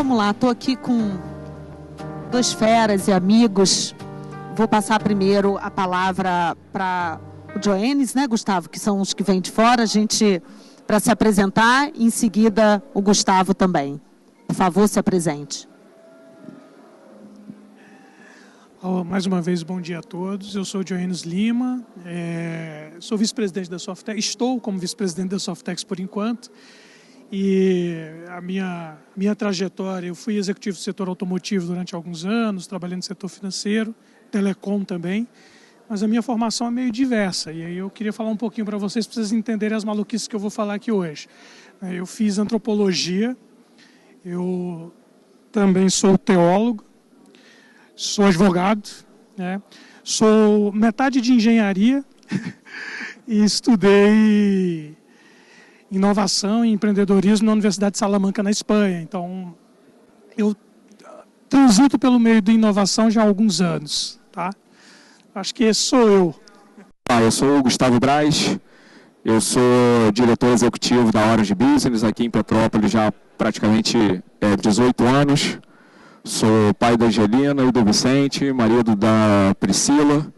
vamos lá, estou aqui com dois feras e amigos. Vou passar primeiro a palavra para o Joenis, né, Gustavo, que são os que vêm de fora, a gente para se apresentar, em seguida o Gustavo também. Por favor, se apresente. Mais uma vez, bom dia a todos. Eu sou o Joenis Lima, sou vice-presidente da Softex, estou como vice-presidente da Softex por enquanto. E a minha trajetória, eu fui executivo do setor automotivo durante alguns anos, trabalhei no setor financeiro, telecom também, mas a minha formação é meio diversa. E aí eu queria falar um pouquinho para vocês entenderem as maluquices que eu vou falar aqui hoje. Eu fiz antropologia, eu também sou teólogo, sou advogado, né? Sou metade de engenharia e estudei inovação e empreendedorismo na Universidade de Salamanca, na Espanha. Então, eu transito pelo meio da inovação já há alguns anos, tá? Acho que esse sou eu. Eu sou o Gustavo Braz, eu sou diretor executivo da Orange Business aqui em Petrópolis já há praticamente 18 anos. Sou pai da Angelina e do Vicente, marido da Priscila.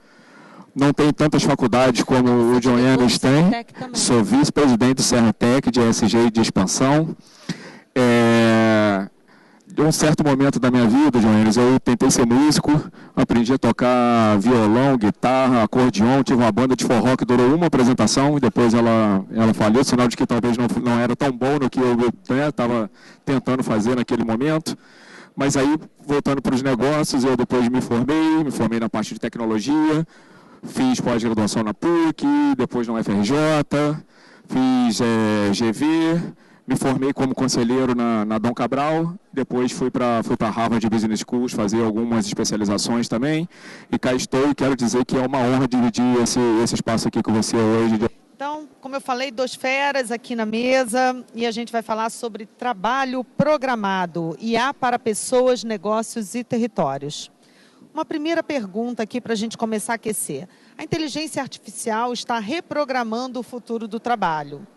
Não tenho tantas faculdades como o Joenis tem. Sou vice-presidente do Serratec, de ESG e de expansão. De um certo momento da minha vida, Joenis, eu tentei ser músico, aprendi a tocar violão, guitarra, acordeon, tive uma banda de forró que durou uma apresentação e depois ela faliu, sinal de que talvez não era tão bom no que eu estava tentando fazer naquele momento. Mas aí, voltando para os negócios, eu depois me formei na parte de tecnologia, fiz pós-graduação na PUC, depois na UFRJ, fiz GV, me formei como conselheiro na Dom Cabral, depois fui para Harvard Business School fazer algumas especializações também, e cá estou e quero dizer que é uma honra dividir esse espaço aqui com você hoje. Então, como eu falei, dois feras aqui na mesa e a gente vai falar sobre trabalho programado, IA para pessoas, negócios e territórios. Uma primeira pergunta aqui para a gente começar a aquecer. A inteligência artificial está reprogramando o futuro do trabalho.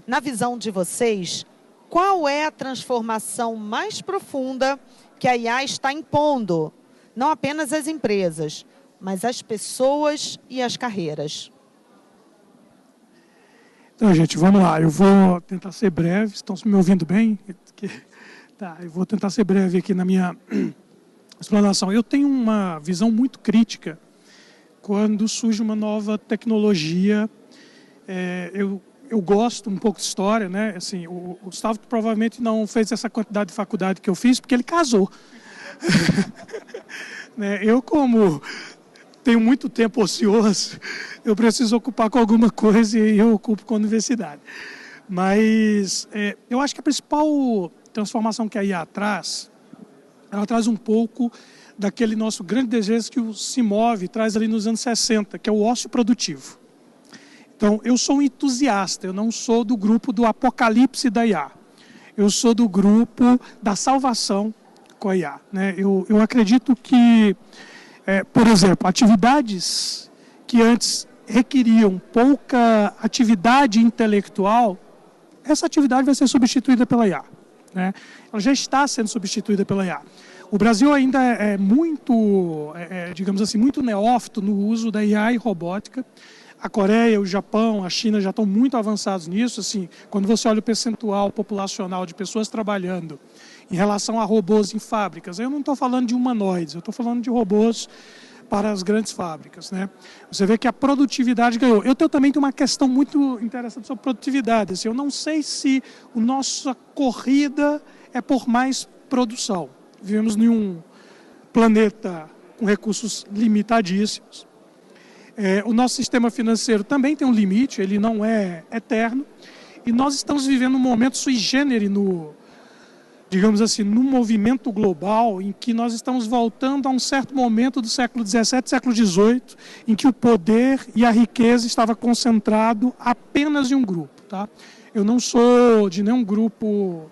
Na visão de vocês, qual é a transformação mais profunda que a IA está impondo? Não apenas as empresas, mas as pessoas e as carreiras. Então, gente, vamos lá. Eu vou tentar ser breve. Estão me ouvindo bem? Tá, eu vou tentar ser breve aqui na minha explanação. Eu tenho uma visão muito crítica quando surge uma nova tecnologia. Eu gosto um pouco de história, né? Assim, o Gustavo provavelmente não fez essa quantidade de faculdade que eu fiz porque ele casou. Né? Eu, como tenho muito tempo ocioso, eu preciso ocupar com alguma coisa e eu ocupo com a universidade. Mas eu acho que a principal transformação que a IA traz, ela traz um pouco daquele nosso grande desejo que o Simov traz ali nos anos 60, que é o ócio produtivo. Então, eu sou um entusiasta, eu não sou do grupo do apocalipse da IA. Eu sou do grupo da salvação com a IA. Né? Eu acredito que, por exemplo, atividades que antes requeriam pouca atividade intelectual, essa atividade vai ser substituída pela IA. Né? Ela já está sendo substituída pela IA. O Brasil ainda é muito, digamos assim, muito neófito no uso da IA e robótica. A Coreia, o Japão, a China já estão muito avançados nisso. Assim, quando você olha o percentual populacional de pessoas trabalhando em relação a robôs em fábricas, eu não estou falando de humanoides, eu estou falando de robôs para as grandes fábricas. Né? Você vê que a produtividade ganhou. Eu também tenho uma questão muito interessante sobre produtividade. Assim, eu não sei se a nossa corrida é por mais produção. Vivemos em um planeta com recursos limitadíssimos. O nosso sistema financeiro também tem um limite, ele não é eterno. E nós estamos vivendo um momento sui generis digamos assim, num movimento global em que nós estamos voltando a um certo momento do século XVII, século XVIII, em que o poder e a riqueza estava concentrado apenas em um grupo. Tá? Eu não sou de nenhum grupo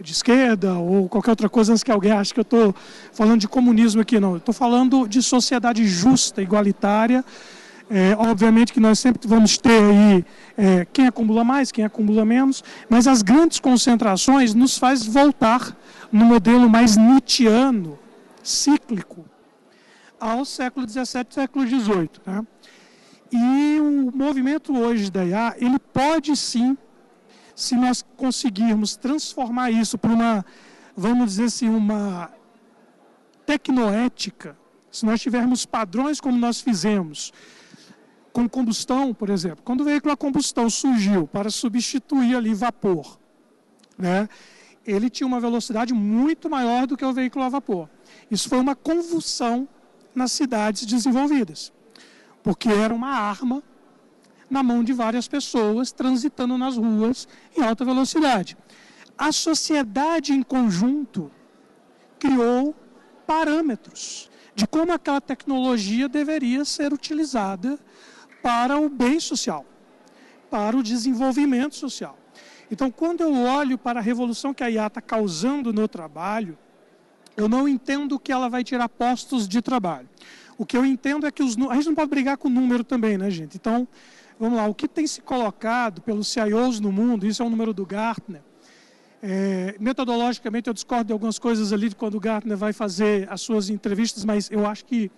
de esquerda ou qualquer outra coisa antes que alguém ache que eu estou falando de comunismo aqui, não. Eu estou falando de sociedade justa, igualitária, Obviamente que nós sempre vamos ter aí quem acumula mais, quem acumula menos, mas as grandes concentrações nos faz voltar no modelo mais nietzschiano, cíclico, ao século XVII e século XVIII. Né? E o movimento hoje da IA, ele pode sim, se nós conseguirmos transformar isso para uma, vamos dizer assim, uma tecnoética, se nós tivermos padrões como nós fizemos, com combustão, por exemplo, quando o veículo a combustão surgiu para substituir ali vapor, né, ele tinha uma velocidade muito maior do que o veículo a vapor. Isso foi uma convulsão nas cidades desenvolvidas, porque era uma arma na mão de várias pessoas transitando nas ruas em alta velocidade. A sociedade em conjunto criou parâmetros de como aquela tecnologia deveria ser utilizada para o bem social, para o desenvolvimento social. Então, quando eu olho para a revolução que a IA está causando no trabalho, eu não entendo que ela vai tirar postos de trabalho. O que eu entendo é que a gente não pode brigar com o número também, né, gente? Então, vamos lá, o que tem se colocado pelos CIOs no mundo, isso é um número do Gartner. Metodologicamente, eu discordo de algumas coisas ali de quando o Gartner vai fazer as suas entrevistas, mas eu acho que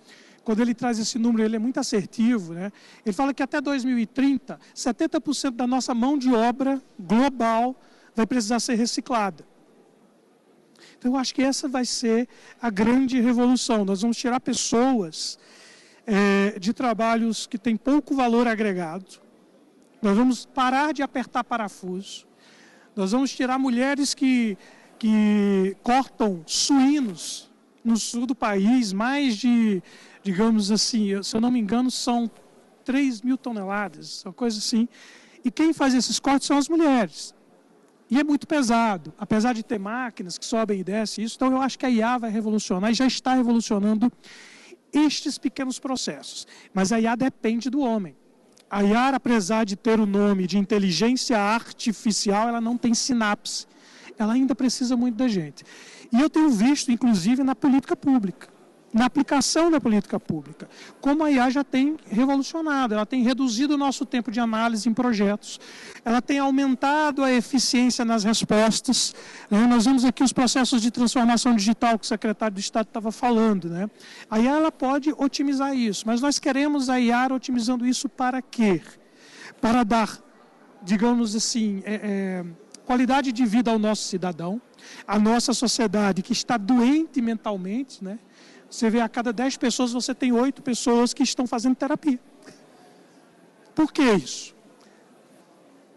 quando ele traz esse número, ele é muito assertivo, né? Ele fala que até 2030, 70% da nossa mão de obra global vai precisar ser reciclada. Então, eu acho que essa vai ser a grande revolução. Nós vamos tirar pessoas de trabalhos que têm pouco valor agregado. Nós vamos parar de apertar parafuso. Nós vamos tirar mulheres que cortam suínos no sul do país, mais de, digamos assim, se eu não me engano, são 3 mil toneladas, uma coisa assim. E quem faz esses cortes são as mulheres. E é muito pesado, apesar de ter máquinas que sobem e descem isso. Então, eu acho que a IA vai revolucionar e já está revolucionando estes pequenos processos. Mas a IA depende do homem. A IA, apesar de ter o nome de inteligência artificial, ela não tem sinapse. Ela ainda precisa muito da gente. E eu tenho visto, inclusive, na política pública, na aplicação da política pública, como a IA já tem revolucionado, ela tem reduzido o nosso tempo de análise em projetos, ela tem aumentado a eficiência nas respostas. Nós vemos aqui os processos de transformação digital que o secretário do Estado estava falando. Né? A IA ela pode otimizar isso, mas nós queremos a IA otimizando isso para quê? Para dar, digamos assim, qualidade de vida ao nosso cidadão, à nossa sociedade que está doente mentalmente, né? Você vê, a cada 10 pessoas, você tem 8 pessoas que estão fazendo terapia. Por que isso?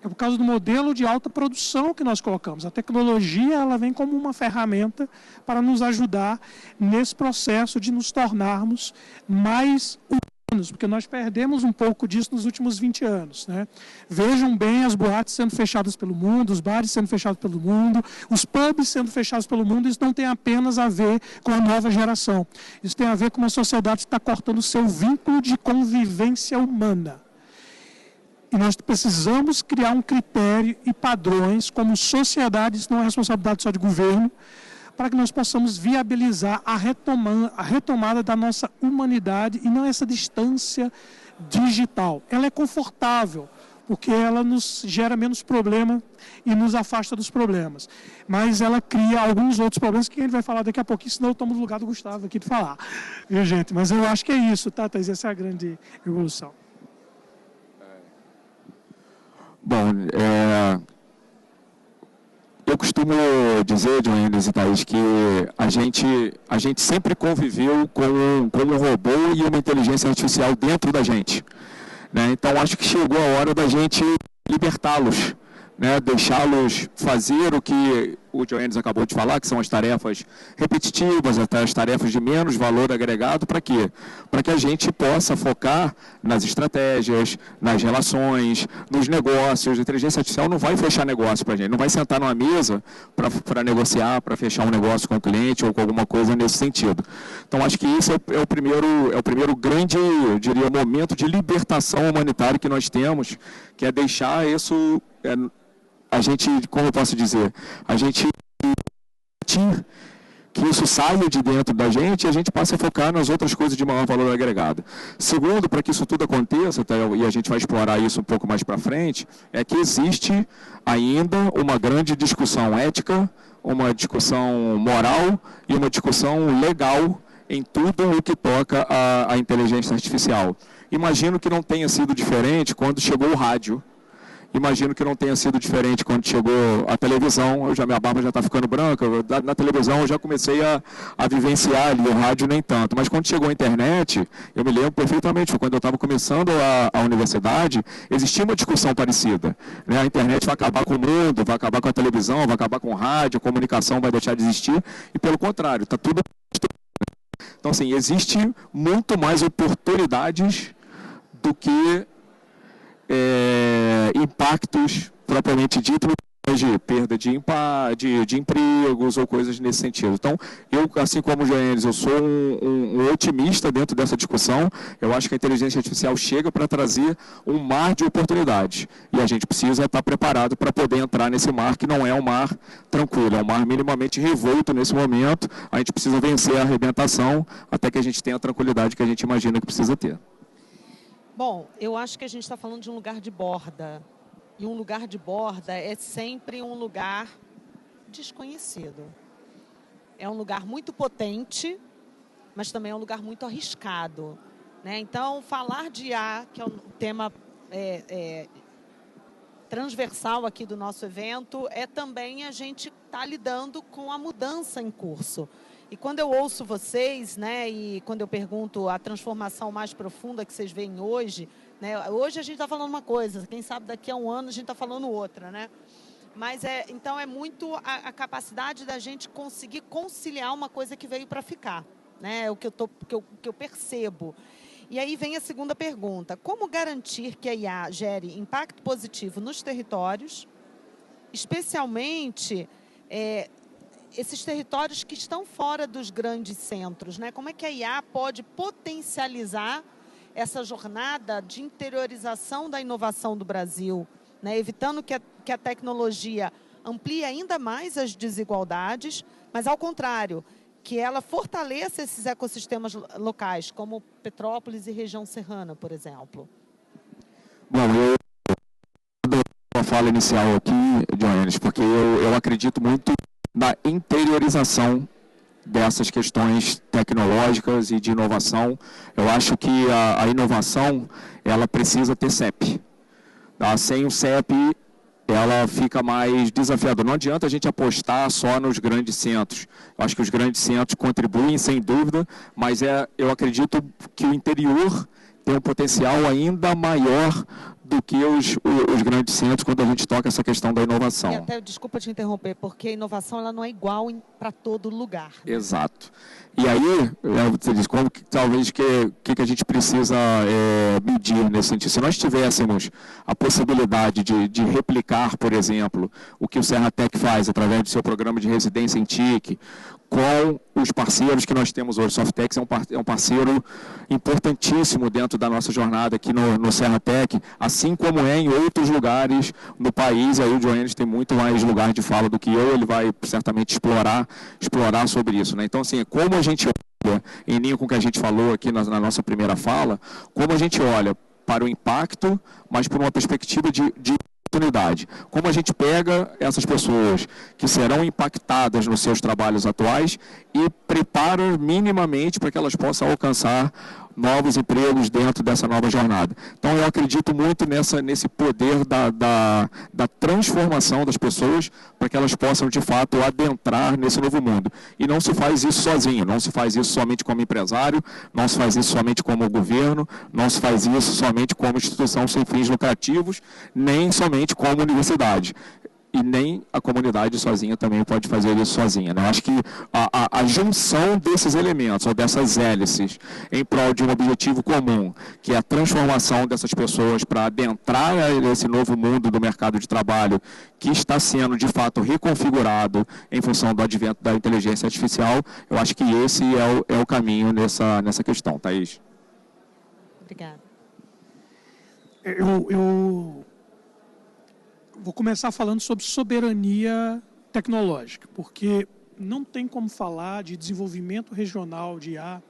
É por causa do modelo de alta produção que nós colocamos. A tecnologia, ela vem como uma ferramenta para nos ajudar nesse processo de nos tornarmos mais humanos, porque nós perdemos um pouco disso nos últimos 20 anos. Né? Vejam bem as boates sendo fechadas pelo mundo, os bares sendo fechados pelo mundo, os pubs sendo fechados pelo mundo. Isso não tem apenas a ver com a nova geração. Isso tem a ver com uma sociedade que está cortando o seu vínculo de convivência humana. E nós precisamos criar um critério e padrões como sociedade, isso não é responsabilidade só de governo, para que nós possamos viabilizar a retomada da nossa humanidade e não essa distância digital. Ela é confortável, porque ela nos gera menos problema e nos afasta dos problemas. Mas ela cria alguns outros problemas que a gente vai falar daqui a pouquinho, senão eu tomo o lugar do Gustavo aqui de falar. Viu, gente? Mas eu acho que é isso, tá, Thaís? Essa é a grande evolução. Bom, eu costumo dizer, John Enes e Thaís, que a gente sempre conviveu com um robô e uma inteligência artificial dentro da gente. Né? Então, acho que chegou a hora da gente libertá-los, né? Deixá-los fazer o que o John Enes acabou de falar, que são as tarefas repetitivas, as tarefas de menos valor agregado. Para quê? Para que a gente possa focar nas estratégias, nas relações, nos negócios. A inteligência artificial não vai fechar negócio para a gente, não vai sentar numa mesa para negociar, para fechar um negócio com o cliente ou com alguma coisa nesse sentido. Então, acho que esse é o primeiro grande, eu diria, momento de libertação humanitária que nós temos, que é deixar isso... a gente, como eu posso dizer, a gente que isso saia de dentro da gente e a gente passe a focar nas outras coisas de maior valor agregado. Segundo, para que isso tudo aconteça, tá, e a gente vai explorar isso um pouco mais para frente, é que existe ainda uma grande discussão ética, uma discussão moral e uma discussão legal em tudo o que toca a inteligência artificial. Imagino que não tenha sido diferente quando chegou o rádio. Imagino que não tenha sido diferente quando chegou a televisão. Minha barba já está ficando branca. Na televisão eu já comecei a vivenciar ali, o rádio nem tanto. Mas quando chegou a internet, eu me lembro perfeitamente, foi quando eu estava começando a universidade, existia uma discussão parecida. Né? A internet vai acabar com o mundo, vai acabar com a televisão, vai acabar com o rádio, a comunicação vai deixar de existir. E pelo contrário, está tudo... Então, assim, existe muito mais oportunidades do que impactos propriamente dito, de perda de empregos ou coisas nesse sentido. Então, eu, assim como o Joenis, eu sou um otimista dentro dessa discussão. Eu acho que a inteligência artificial chega para trazer um mar de oportunidades. E a gente precisa estar preparado para poder entrar nesse mar, que não é um mar tranquilo, é um mar minimamente revolto nesse momento. A gente precisa vencer a arrebentação até que a gente tenha a tranquilidade que a gente imagina que precisa ter. Bom, eu acho que a gente está falando de um lugar de borda. E um lugar de borda é sempre um lugar desconhecido. É um lugar muito potente, mas também é um lugar muito arriscado. Né? Então, falar de IA, que é um tema transversal aqui do nosso evento, é também a gente estar lidando com a mudança em curso. E quando eu ouço vocês, né, e quando eu pergunto a transformação mais profunda que vocês veem hoje, né, hoje a gente está falando uma coisa, quem sabe daqui a um ano a gente está falando outra, né? Mas então é muito a capacidade da gente conseguir conciliar uma coisa que veio para ficar, né? É o que eu percebo. E aí vem a segunda pergunta: como garantir que a IA gere impacto positivo nos territórios, especialmente esses territórios que estão fora dos grandes centros, né? Como é que a IA pode potencializar essa jornada de interiorização da inovação do Brasil, né? Evitando que a tecnologia amplie ainda mais as desigualdades, mas, ao contrário, que ela fortaleça esses ecossistemas locais, como Petrópolis e região serrana, por exemplo? Bom, eu dou uma fala inicial aqui, Joenis, porque eu acredito muito na interiorização dessas questões tecnológicas e de inovação. Eu acho que a inovação, ela precisa ter CEP. Tá? Sem o CEP, ela fica mais desafiadora. Não adianta a gente apostar só nos grandes centros. Eu acho que os grandes centros contribuem, sem dúvida, mas eu acredito que o interior tem um potencial ainda maior do que os grandes centros quando a gente toca essa questão da inovação. E até, desculpa te interromper, porque a inovação ela não é igual para todo lugar. Né? Exato. E aí, você diz, como que, talvez, que a gente precisa medir nesse sentido? Se nós tivéssemos a possibilidade de replicar, por exemplo, o que o Serratec faz através do seu programa de residência em TIC, com os parceiros que nós temos hoje. O Softex é um parceiro importantíssimo dentro da nossa jornada aqui no Serratec, assim como é em outros lugares no país. Aí o Joenis tem muito mais lugar de fala do que eu, ele vai certamente explorar sobre isso. Né? Então, assim, como a gente olha, em linha com o que a gente falou aqui na nossa primeira fala, como a gente olha para o impacto, mas por uma perspectiva de oportunidade. Como a gente pega essas pessoas que serão impactadas nos seus trabalhos atuais e prepara minimamente para que elas possam alcançar novos empregos dentro dessa nova jornada. Então, eu acredito muito nesse poder da transformação das pessoas para que elas possam, de fato, adentrar nesse novo mundo. E não se faz isso sozinho, não se faz isso somente como empresário, não se faz isso somente como governo, não se faz isso somente como instituição sem fins lucrativos, nem somente como universidade. E nem a comunidade sozinha também pode fazer isso sozinha. Né? Acho que a junção desses elementos, ou dessas hélices, em prol de um objetivo comum, que é a transformação dessas pessoas para adentrar esse novo mundo do mercado de trabalho, que está sendo, de fato, reconfigurado em função do advento da inteligência artificial, eu acho que esse é o caminho nessa questão. Thaís? Obrigada. Eu vou começar falando sobre soberania tecnológica, porque não tem como falar de desenvolvimento regional de IA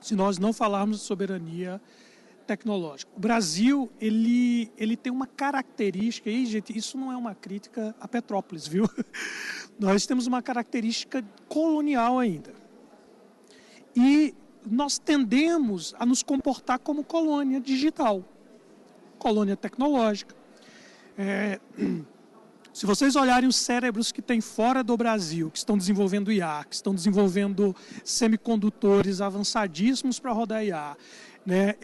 se nós não falarmos de soberania tecnológica. O Brasil, ele tem uma característica, e gente, isso não é uma crítica a Petrópolis, viu? Nós temos uma característica colonial ainda. E nós tendemos a nos comportar como colônia digital, colônia tecnológica. Se vocês olharem os cérebros que tem fora do Brasil, que estão desenvolvendo IA, que estão desenvolvendo semicondutores avançadíssimos para rodar IA, né,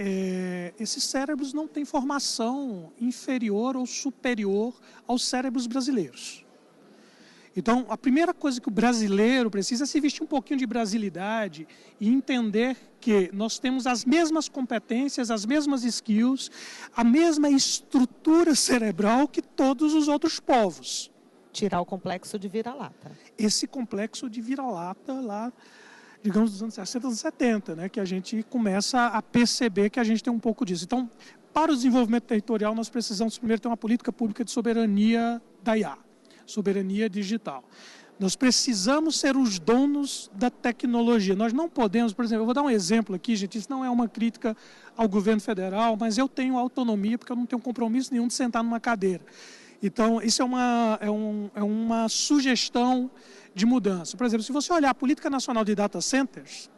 esses cérebros não têm formação inferior ou superior aos cérebros brasileiros. Então, a primeira coisa que o brasileiro precisa é se vestir um pouquinho de brasilidade e entender que nós temos as mesmas competências, as mesmas skills, a mesma estrutura cerebral que todos os outros povos. Tirar o complexo de vira-lata. Esse complexo de vira-lata lá, digamos, dos anos 60 e 70, né, que a gente começa a perceber que a gente tem um pouco disso. Então, para o desenvolvimento territorial, nós precisamos primeiro ter uma política pública de soberania da IA. Soberania digital. Nós precisamos ser os donos da tecnologia. Nós não podemos, por exemplo, eu vou dar um exemplo aqui, gente, isso não é uma crítica ao governo federal, mas eu tenho autonomia porque eu não tenho compromisso nenhum de sentar numa cadeira. Então, isso é uma sugestão de mudança. Por exemplo, se você olhar a Política Nacional de Data Centers,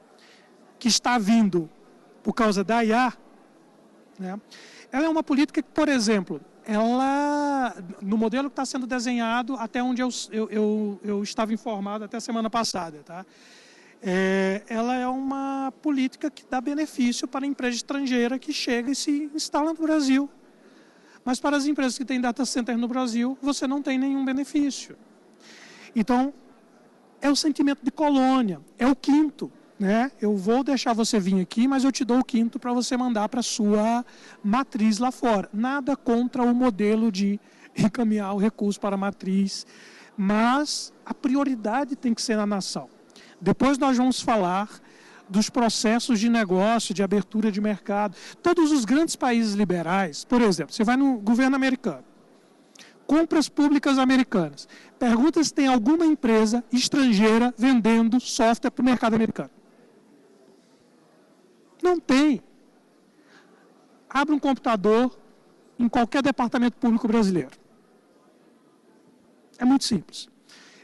que está vindo por causa da IA, né, ela é uma política que, por exemplo, ela, no modelo que está sendo desenhado, até onde eu estava informado até a semana passada, tá? Ela é uma política que dá benefício para a empresa estrangeira que chega e se instala no Brasil. Mas para as empresas que têm data center no Brasil, você não tem nenhum benefício. Então, é o sentimento de colônia, é o quinto. Né? Eu vou deixar você vir aqui, mas eu te dou o quinto para você mandar para a sua matriz lá fora. Nada contra o modelo de encaminhar o recurso para a matriz, mas a prioridade tem que ser na nação. Depois nós vamos falar dos processos de negócio, de abertura de mercado. Todos os grandes países liberais, por exemplo, você vai no governo americano, compras públicas americanas, pergunta se tem alguma empresa estrangeira vendendo software para o mercado americano. Não tem. Abre um computador em qualquer departamento público brasileiro. É muito simples.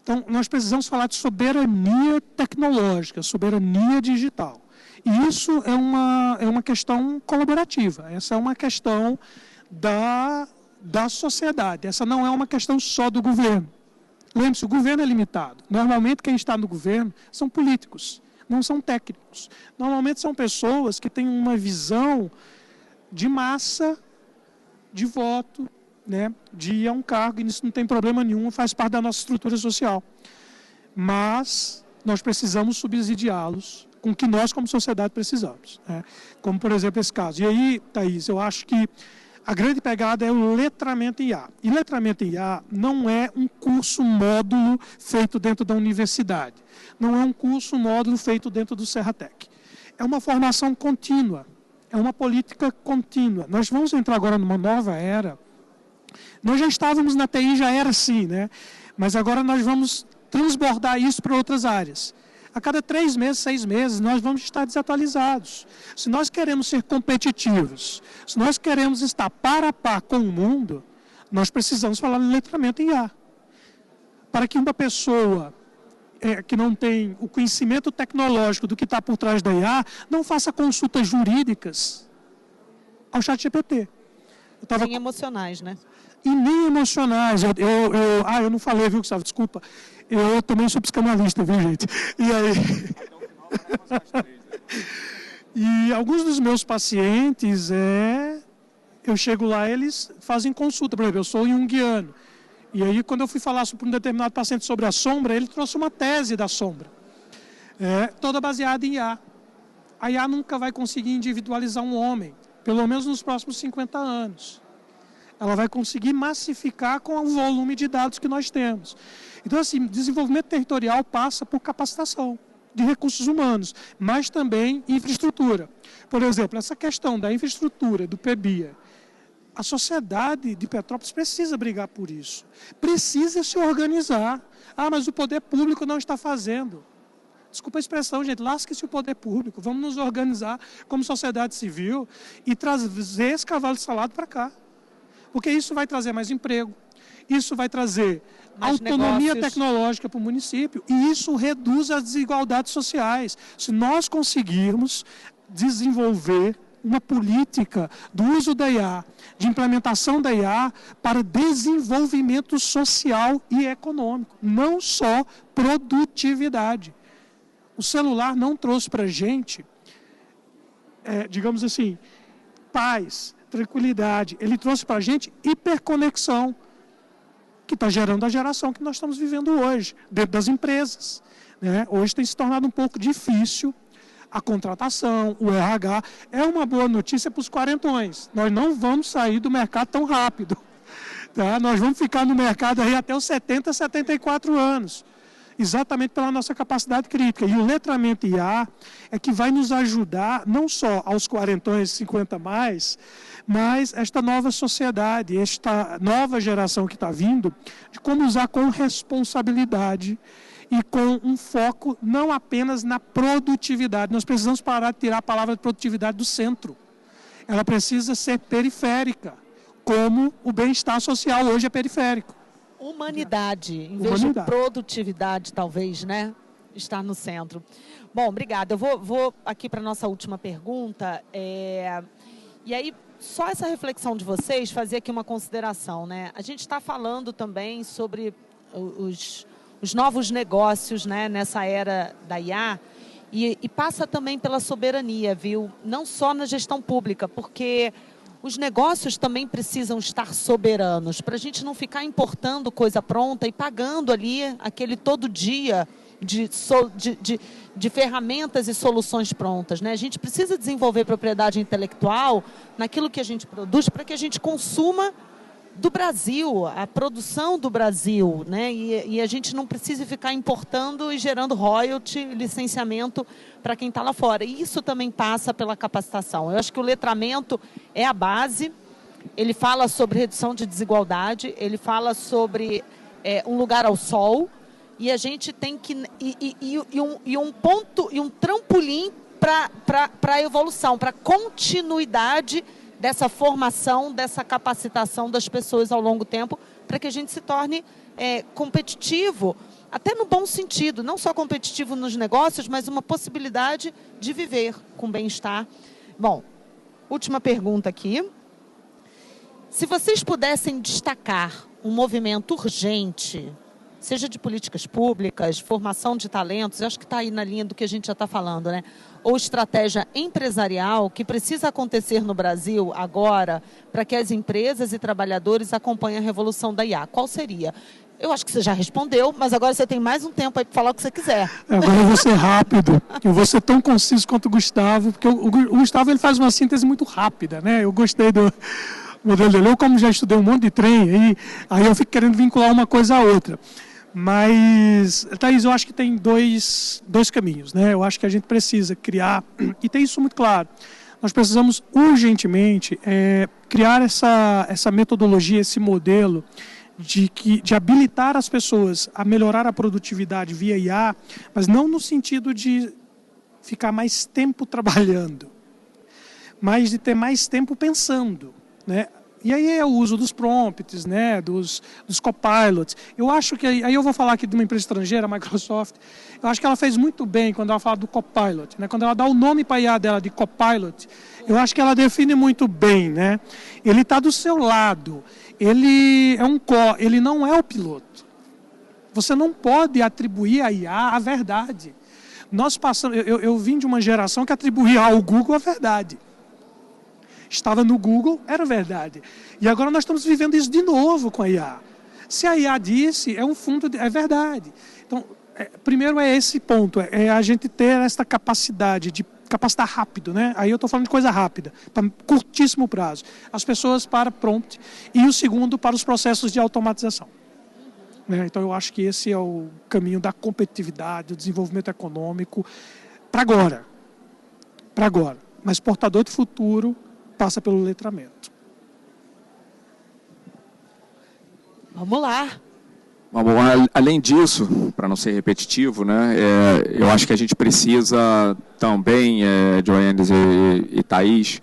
Então, nós precisamos falar de soberania tecnológica, soberania digital. E isso é uma questão colaborativa. Essa é uma questão da sociedade. Essa não é uma questão só do governo. Lembre-se, o governo é limitado. Normalmente, quem está no governo são políticos. Não são técnicos. Normalmente são pessoas que têm uma visão de massa, de voto, né, de ir a um cargo, e isso não tem problema nenhum, faz parte da nossa estrutura social. Mas nós precisamos subsidiá-los com o que nós, como sociedade, precisamos. Né? Como, por exemplo, esse caso. E aí, Thaís, eu acho que a grande pegada é o letramento em IA. E letramento em IA não é um curso módulo feito dentro da universidade. Não é um curso módulo feito dentro do Serratec. É uma formação contínua. É uma política contínua. Nós vamos entrar agora numa nova era. Nós já estávamos na TI, já era assim, né? Mas agora nós vamos transbordar isso para outras áreas. A cada 3 meses, 6 meses, nós vamos estar desatualizados. Se nós queremos ser competitivos, se nós queremos estar par a par com o mundo, nós precisamos falar de letramento em IA. Para que uma pessoa que não tem o conhecimento tecnológico do que está por trás da IA, não faça consultas jurídicas ao ChatGPT. Nem emocionais, né? E nem emocionais. Eu não falei, viu, Gustavo? Desculpa. Eu também sou psicanalista, viu, gente? E aí... E alguns dos meus pacientes, eu chego lá, eles fazem consulta. Por exemplo, eu sou junguiano. E aí, quando eu fui falar para um determinado paciente sobre a sombra, ele trouxe uma tese da sombra. Toda baseada em IA. A IA nunca vai conseguir individualizar um homem, pelo menos nos próximos 50 anos. Ela vai conseguir massificar com o volume de dados que nós temos. Então, assim, desenvolvimento territorial passa por capacitação de recursos humanos, mas também infraestrutura. Por exemplo, essa questão da infraestrutura, do PBIA, A sociedade de Petrópolis precisa brigar por isso. Precisa se organizar. Ah, mas o poder público não está fazendo. Desculpa a expressão, gente. Lasque-se o poder público. Vamos nos organizar como sociedade civil e trazer esse cavalo salado para cá. Porque isso vai trazer mais emprego. Isso vai trazer mais autonomia tecnológica para o município. E isso reduz as desigualdades sociais. Se nós conseguirmos desenvolver uma política do uso da IA, de implementação da IA para desenvolvimento social e econômico, não só produtividade. O celular não trouxe para a gente, digamos assim, paz, tranquilidade. Ele trouxe para a gente hiperconexão, que está gerando a geração que nós estamos vivendo hoje, dentro das empresas, né? Hoje tem se tornado um pouco difícil a contratação, o RH. É uma boa notícia para os quarentões. Nós não vamos sair do mercado tão rápido. Tá? Nós vamos ficar no mercado aí até os 70, 74 anos. Exatamente pela nossa capacidade crítica. E o letramento IA é que vai nos ajudar, não só aos quarentões 50 mais, mas esta nova sociedade, esta nova geração que está vindo, de como usar com responsabilidade e com um foco não apenas na produtividade. Nós precisamos parar de tirar a palavra produtividade do centro. Ela precisa ser periférica, como o bem-estar social hoje é periférico. Humanidade, em vez de produtividade, talvez, né? Estar no centro. Bom, obrigada. Eu vou aqui para a nossa última pergunta. E aí, só essa reflexão de vocês, fazer aqui uma consideração, né? A gente está falando também sobre os novos negócios, né, nessa era da IA, e passa também pela soberania, viu? Não só na gestão pública, porque os negócios também precisam estar soberanos, para a gente não ficar importando coisa pronta e pagando ali aquele todo dia de ferramentas e soluções prontas, né? A gente precisa desenvolver propriedade intelectual naquilo que a gente produz para que a gente consuma do Brasil, a produção do Brasil, né? E a gente não precisa ficar importando e gerando royalty, licenciamento para quem está lá fora. E isso também passa pela capacitação. Eu acho que o letramento é a base. Ele fala sobre redução de desigualdade, ele fala sobre um lugar ao sol, e a gente tem que um trampolim para a evolução, para a continuidade dessa formação, dessa capacitação das pessoas ao longo tempo, para que a gente se torne competitivo, até no bom sentido, não só competitivo nos negócios, mas uma possibilidade de viver com bem-estar. Bom, última pergunta aqui. Se vocês pudessem destacar um movimento urgente, seja de políticas públicas, formação de talentos, eu acho que está aí na linha do que a gente já está falando, né? Ou estratégia empresarial que precisa acontecer no Brasil agora para que as empresas e trabalhadores acompanhem a revolução da IA. Qual seria? Eu acho que você já respondeu, mas agora você tem mais um tempo aí para falar o que você quiser. Agora eu vou ser rápido, eu vou ser tão conciso quanto o Gustavo, porque o Gustavo ele faz uma síntese muito rápida, né? Eu gostei do modelo dele. Eu, como já estudei um monte de trem, aí eu fico querendo vincular uma coisa à outra. Mas, Thaís, eu acho que tem dois caminhos, né? Eu acho que a gente precisa criar, e tem isso muito claro, nós precisamos urgentemente criar essa metodologia, esse modelo de habilitar as pessoas a melhorar a produtividade via IA, mas não no sentido de ficar mais tempo trabalhando, mas de ter mais tempo pensando, né? E aí é o uso dos prompts, né, dos copilots. Eu acho que, aí eu vou falar aqui de uma empresa estrangeira, a Microsoft, eu acho que ela fez muito bem quando ela fala do copilot, né? Quando ela dá o nome para a IA dela de copilot, eu acho que ela define muito bem, né? Ele está do seu lado, ele é ele não é o piloto. Você não pode atribuir à IA a verdade. Nós passamos, eu vim de uma geração que atribuía ao Google a verdade. Estava no Google, era verdade. E agora nós estamos vivendo isso de novo com a IA. Se a IA disse, é um fundo, é verdade. Então, primeiro é esse ponto, é a gente ter essa capacidade de capacitar rápido, né? Aí eu estou falando de coisa rápida, para curtíssimo prazo. As pessoas para prompt e o segundo para os processos de automatização. Né? Então eu acho que esse é o caminho da competitividade, do desenvolvimento econômico para agora. Para agora. Mas portador de futuro passa pelo letramento. Vamos lá. Além disso, para não ser repetitivo, né, eu acho que a gente precisa também, Joanes e Thaís,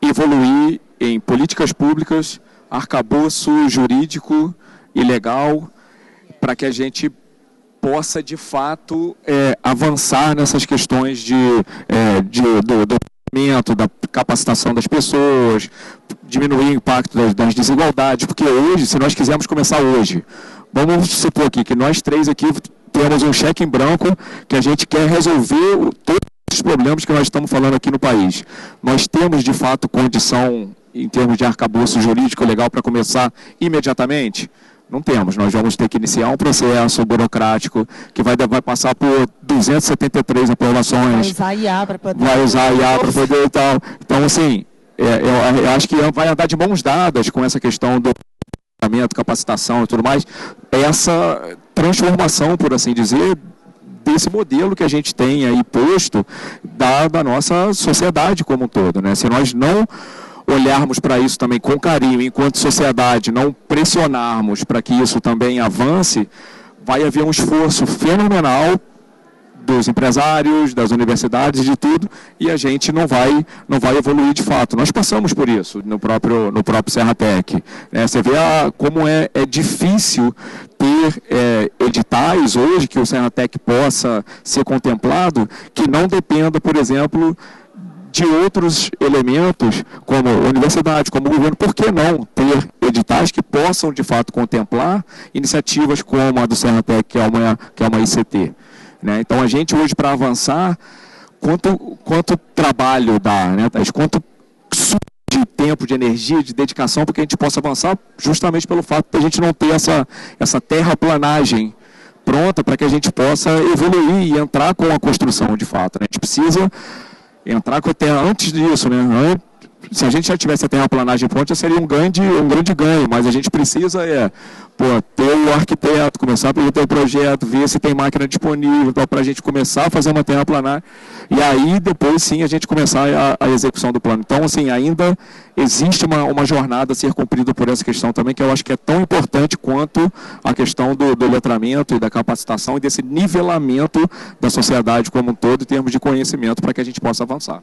evoluir em políticas públicas, arcabouço jurídico e legal, para que a gente possa, de fato, avançar nessas questões do treinamento, da capacitação das pessoas, diminuir o impacto das desigualdades, porque hoje, se nós quisermos começar hoje, vamos supor aqui que nós três aqui temos um cheque em branco que a gente quer resolver todos os problemas que nós estamos falando aqui no país. Nós temos, de fato, condição, em termos de arcabouço jurídico legal, para começar imediatamente? Não temos. Nós vamos ter que iniciar um processo burocrático que vai passar por 273 aprovações. Vai usar IA para poder... Vai usar IA para poder e tal. Então, assim, eu acho que vai andar de mãos dadas com essa questão do treinamento, capacitação e tudo mais. Essa transformação, por assim dizer, desse modelo que a gente tem aí posto da nossa sociedade como um todo, né? Se nós não olharmos para isso também com carinho, enquanto sociedade, não pressionarmos para que isso também avance, vai haver um esforço fenomenal dos empresários, das universidades, de tudo, e a gente não vai evoluir de fato. Nós passamos por isso no próprio Serratec. Você vê como é difícil ter editais hoje que o Serratec possa ser contemplado, que não dependa, por exemplo, de outros elementos, como universidade, como governo. Por que não ter editais que possam, de fato, contemplar iniciativas como a do Serratec, que é uma ICT? Né? Então, a gente hoje, para avançar, quanto trabalho dá, né, Thaís? Quanto de tempo, de energia, de dedicação, para que a gente possa avançar, justamente pelo fato de a gente não ter essa terraplanagem pronta para que a gente possa evoluir e entrar com a construção, de fato. Né? A gente precisa entrar com a terra antes disso, né? Se a gente já tivesse a terraplanagem pronta, já seria um grande ganho, mas a gente precisa ter o arquiteto, começar a ter o projeto, ver se tem máquina disponível, para a gente começar a fazer uma terraplanagem, e aí depois sim a gente começar a execução do plano. Então, assim, ainda existe uma jornada a ser cumprida por essa questão também, que eu acho que é tão importante quanto a questão do letramento e da capacitação e desse nivelamento da sociedade como um todo em termos de conhecimento, para que a gente possa avançar.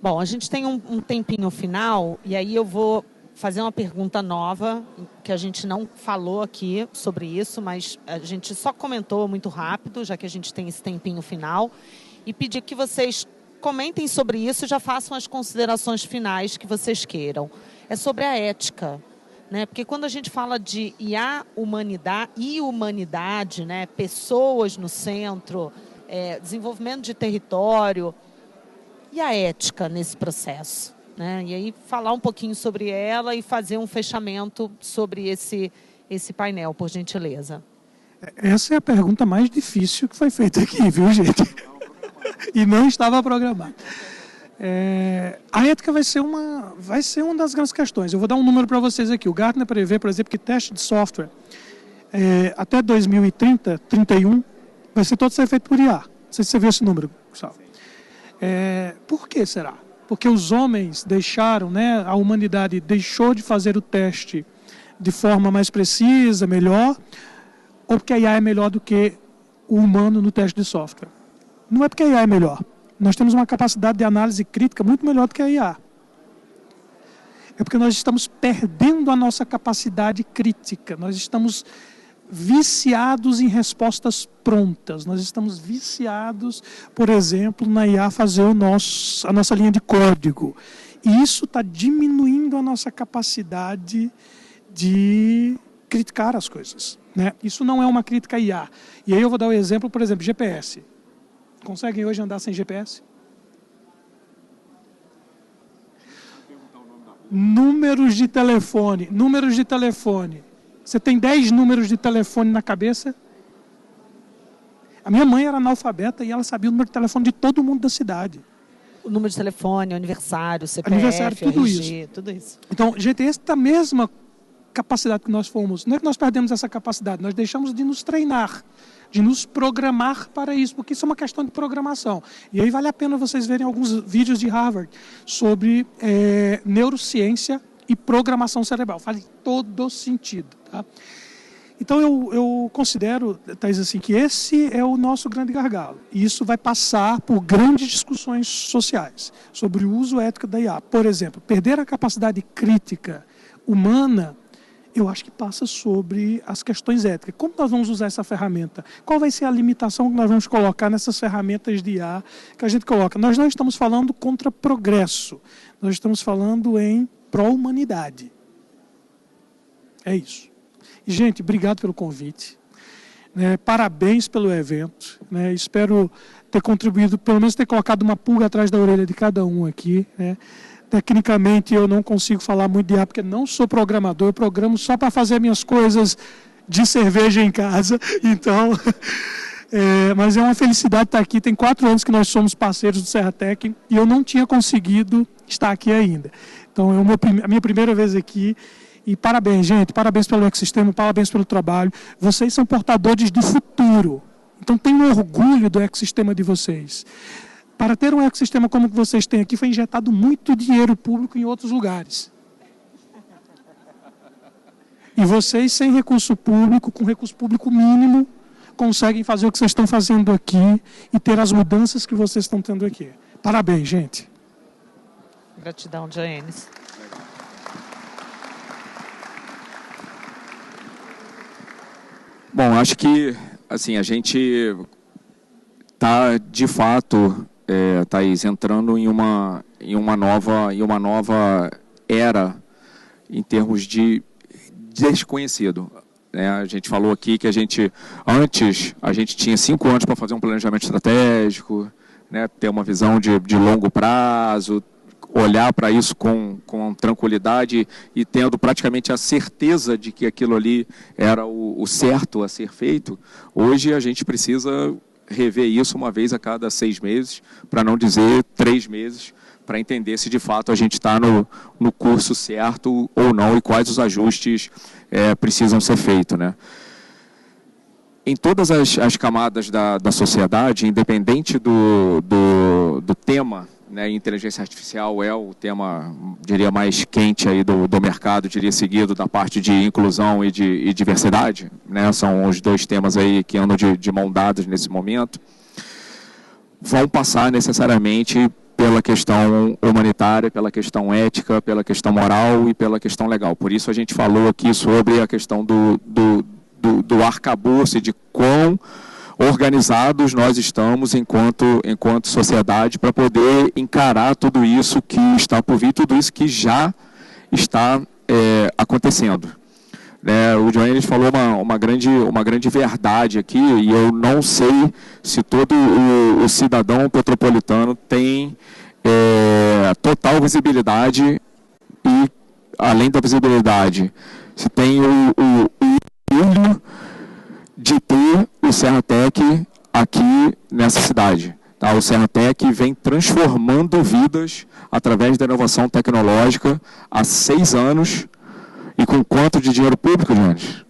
Bom, a gente tem um tempinho final, e aí eu vou fazer uma pergunta nova, que a gente não falou aqui sobre isso, mas a gente só comentou muito rápido, já que a gente tem esse tempinho final, e pedir que vocês comentem sobre isso e já façam as considerações finais que vocês queiram. É sobre a ética, né? Porque quando a gente fala de IA, humanidade, né? Pessoas no centro, desenvolvimento de território, e a ética nesse processo, né? E aí falar um pouquinho sobre ela e fazer um fechamento sobre esse painel, por gentileza. Essa é a pergunta mais difícil que foi feita aqui, viu, gente? E não estava programado. A ética vai ser uma das grandes questões. Eu vou dar um número para vocês aqui. O Gartner prevê, por exemplo, que teste de software até 2030, 31, vai ser todo ser feito por IA. Não sei se você viu esse número, Gustavo. Por que será? Porque os homens deixaram, né, a humanidade deixou de fazer o teste de forma mais precisa, melhor, ou porque a IA é melhor do que o humano no teste de software? Não é porque a IA é melhor. Nós temos uma capacidade de análise crítica muito melhor do que a IA. É porque nós estamos perdendo a nossa capacidade crítica. Nós estamos viciados em respostas prontas. Nós estamos viciados, por exemplo, na IA fazer a nossa linha de código. E isso está diminuindo a nossa capacidade de criticar as coisas, né? Isso não é uma crítica à IA. E aí eu vou dar o exemplo, por exemplo, GPS. Conseguem hoje andar sem GPS? Números de telefone. Você tem 10 números de telefone na cabeça? A minha mãe era analfabeta e ela sabia o número de telefone de todo mundo da cidade. O número de telefone, aniversário, CPF, aniversário, tudo RG, tudo isso. Então, GTS tem a mesma capacidade que nós fomos. Não é que nós perdemos essa capacidade, nós deixamos de nos treinar, de nos programar para isso, porque isso é uma questão de programação. E aí vale a pena vocês verem alguns vídeos de Harvard sobre neurociência e programação cerebral. Faz todo sentido. Tá? Então, eu considero, Thaís, assim, que esse é o nosso grande gargalo. E isso vai passar por grandes discussões sociais sobre o uso ético da IA. Por exemplo, perder a capacidade crítica humana, eu acho que passa sobre as questões éticas. Como nós vamos usar essa ferramenta? Qual vai ser a limitação que nós vamos colocar nessas ferramentas de IA que a gente coloca? Nós não estamos falando contra progresso. Nós estamos falando em pró-humanidade. É isso. E, gente, obrigado pelo convite. Parabéns pelo evento. Espero ter contribuído, pelo menos ter colocado uma pulga atrás da orelha de cada um aqui. Tecnicamente, eu não consigo falar muito de IA, porque não sou programador. Eu programo só para fazer minhas coisas de cerveja em casa. Então, mas é uma felicidade estar aqui. Tem 4 anos que nós somos parceiros do Serratec e eu não tinha conseguido estar aqui ainda. Então, é a minha primeira vez aqui. E parabéns, gente, parabéns pelo ecossistema, parabéns pelo trabalho. Vocês são portadores de futuro. Então, tenham orgulho do ecossistema de vocês. Para ter um ecossistema como o que vocês têm aqui, foi injetado muito dinheiro público em outros lugares. E vocês, sem recurso público, com recurso público mínimo, conseguem fazer o que vocês estão fazendo aqui e ter as mudanças que vocês estão tendo aqui. Parabéns, gente. Gratidão, Joênis. Bom, acho que assim, a gente está, de fato, Thaís, entrando em uma nova era em termos de desconhecido. A gente falou aqui que antes a gente tinha 5 anos para fazer um planejamento estratégico, ter uma visão de longo prazo, olhar para isso com tranquilidade e tendo praticamente a certeza de que aquilo ali era o certo a ser feito. Hoje a gente precisa rever isso uma vez a cada 6 meses, para não dizer 3 meses, para entender se de fato a gente está no curso certo ou não e quais os ajustes precisam ser feitos. Em todas as camadas da sociedade, independente do tema, inteligência artificial é o tema, diria, mais quente aí do mercado, diria, seguido da parte de inclusão e diversidade, são os 2 temas aí que andam de mão dadas nesse momento, vão passar necessariamente pela questão humanitária, pela questão ética, pela questão moral e pela questão legal. Por isso a gente falou aqui sobre a questão do arcabouço e de quão organizados nós estamos enquanto sociedade para poder encarar tudo isso que está por vir, tudo isso que já está acontecendo. O Joênis falou uma grande verdade aqui, e eu não sei se todo o cidadão petropolitano tem total visibilidade e, além da visibilidade, se tem o orgulho de ter o Serratec aqui nessa cidade. O Serratec vem transformando vidas através da inovação tecnológica há 6 anos. E com quanto de dinheiro público, gente?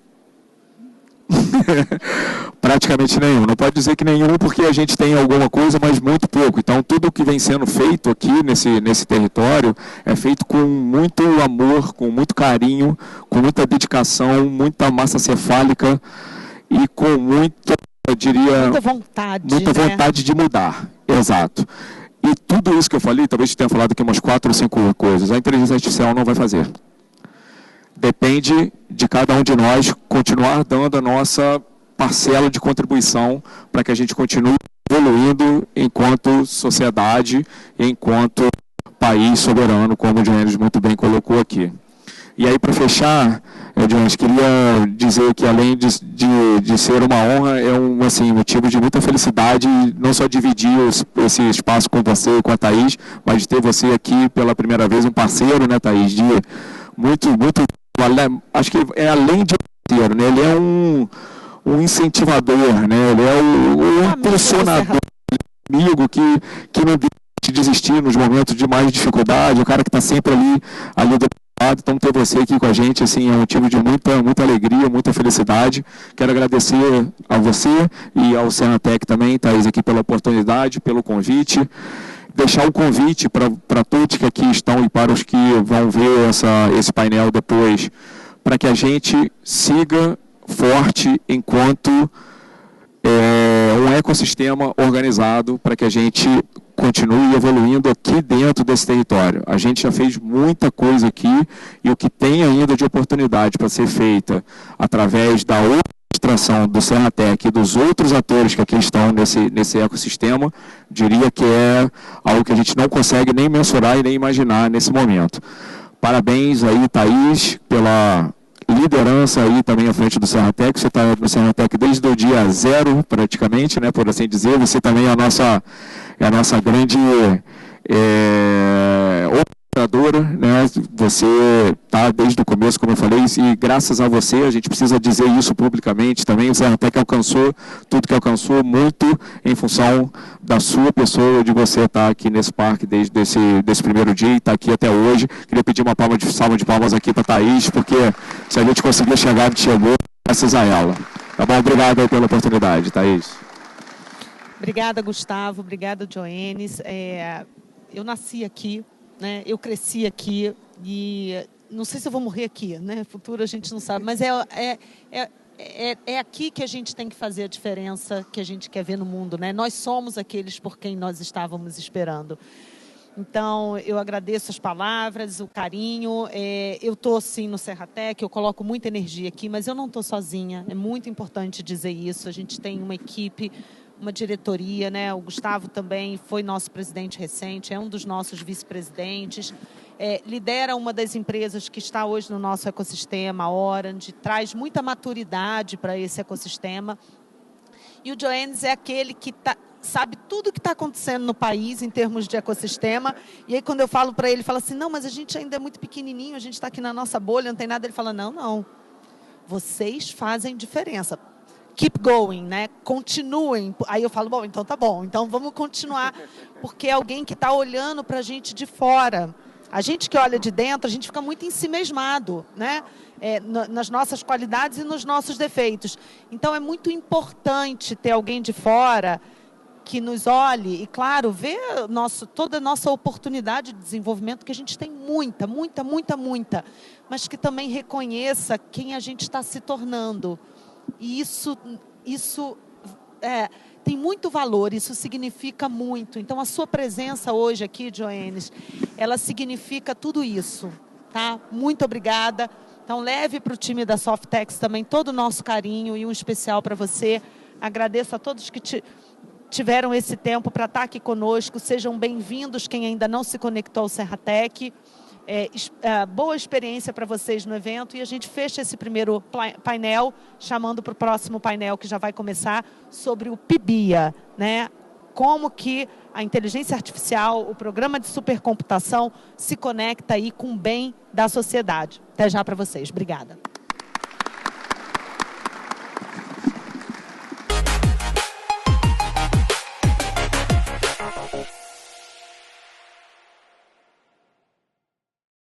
Praticamente nenhum. Não pode dizer que nenhum, porque a gente tem alguma coisa, mas muito pouco. Então, tudo o que vem sendo feito aqui nesse território é feito com muito amor, com muito carinho, com muita dedicação, muita massa cefálica e com muita, eu diria, muita vontade de mudar. Exato. E tudo isso que eu falei, talvez eu tenha falado aqui umas 4 ou 5 coisas, a inteligência artificial não vai fazer. Depende de cada um de nós continuar dando a nossa parcela de contribuição para que a gente continue evoluindo enquanto sociedade e enquanto país soberano, como o Joênis muito bem colocou aqui. E aí, para fechar, Joênis, queria dizer que, além de ser uma honra, é um motivo de muita felicidade, não só dividir esse espaço com você e com a Thaís, mas de ter você aqui pela primeira vez, um parceiro, Thaís, de muito, acho que é além de parceiro, ele é um incentivador, ele é o impulsionador, amigo que não deixa de desistir nos momentos de mais dificuldade, o cara que está sempre ali do lado. Então, ter você aqui com a gente, é um motivo de muita alegria, muita felicidade. Quero agradecer a você e ao Serratec também, Thaís, aqui pela oportunidade, pelo convite, deixar o convite para todos que aqui estão e para os que vão ver esse painel depois, para que a gente siga forte enquanto um ecossistema organizado, para que a gente continue evoluindo aqui dentro desse território. A gente já fez muita coisa aqui e o que tem ainda de oportunidade para ser feita através da administração do Serratec e dos outros atores que aqui estão nesse ecossistema, diria que é algo que a gente não consegue nem mensurar e nem imaginar nesse momento. Parabéns aí, Thaís, pela liderança aí também à frente do Serratec. Você está no Serratec desde o dia 0, praticamente, né, por assim dizer. Você também é a nossa grande operadora, né? Você está desde o começo, como eu falei, e graças a você, a gente precisa dizer isso publicamente também. O Serratec alcançou tudo que alcançou, muito em função da sua pessoa, de você estar aqui nesse parque desde esse primeiro dia e estar aqui até hoje. Queria pedir uma salva de palmas aqui para a Thaís, porque se a gente conseguir chegar, a gente chegou graças a ela. Tá bom? Obrigado aí pela oportunidade, Thaís. Obrigada, Gustavo. Obrigada, Joenis. Eu nasci aqui, né? Eu cresci aqui e não sei se eu vou morrer aqui, né? Futuro a gente não sabe, mas é aqui que a gente tem que fazer a diferença que a gente quer ver no mundo, né? Nós somos aqueles por quem nós estávamos esperando. Então, eu agradeço as palavras, o carinho. Eu estou, sim, no Serratec, eu coloco muita energia aqui, mas eu não estou sozinha. É muito importante dizer isso. A gente tem uma equipe, uma diretoria, né? O Gustavo também foi nosso presidente recente, é um dos nossos vice-presidentes. Lidera uma das empresas que está hoje no nosso ecossistema, a Orange, traz muita maturidade para esse ecossistema. E o Joenis é aquele que sabe tudo o que está acontecendo no país em termos de ecossistema. E aí, quando eu falo para ele, fala assim, não, mas a gente ainda é muito pequenininho, a gente está aqui na nossa bolha, não tem nada. Ele fala, não, vocês fazem diferença. Keep going, né? Continuem. Aí eu falo, bom, então tá bom, então vamos continuar, porque é alguém que está olhando para a gente de fora. A gente que olha de dentro, a gente fica muito ensimesmado, né? Nas nossas qualidades e nos nossos defeitos. Então, é muito importante ter alguém de fora que nos olhe e, claro, ver toda a nossa oportunidade de desenvolvimento, que a gente tem muita, mas que também reconheça quem a gente está se tornando. E isso tem muito valor, isso significa muito. Então, a sua presença hoje aqui, Joenis, ela significa tudo isso, tá? Muito obrigada. Então, leve para o time da Softex também todo o nosso carinho e um especial para você. Agradeço a todos que tiveram esse tempo para estar aqui conosco. Sejam bem-vindos quem ainda não se conectou ao Serratec. Boa experiência para vocês no evento, e a gente fecha esse primeiro painel, chamando para o próximo painel que já vai começar, sobre o PIBIA, né? Como que a inteligência artificial, o programa de supercomputação se conecta aí com o bem da sociedade. Até já para vocês. Obrigada.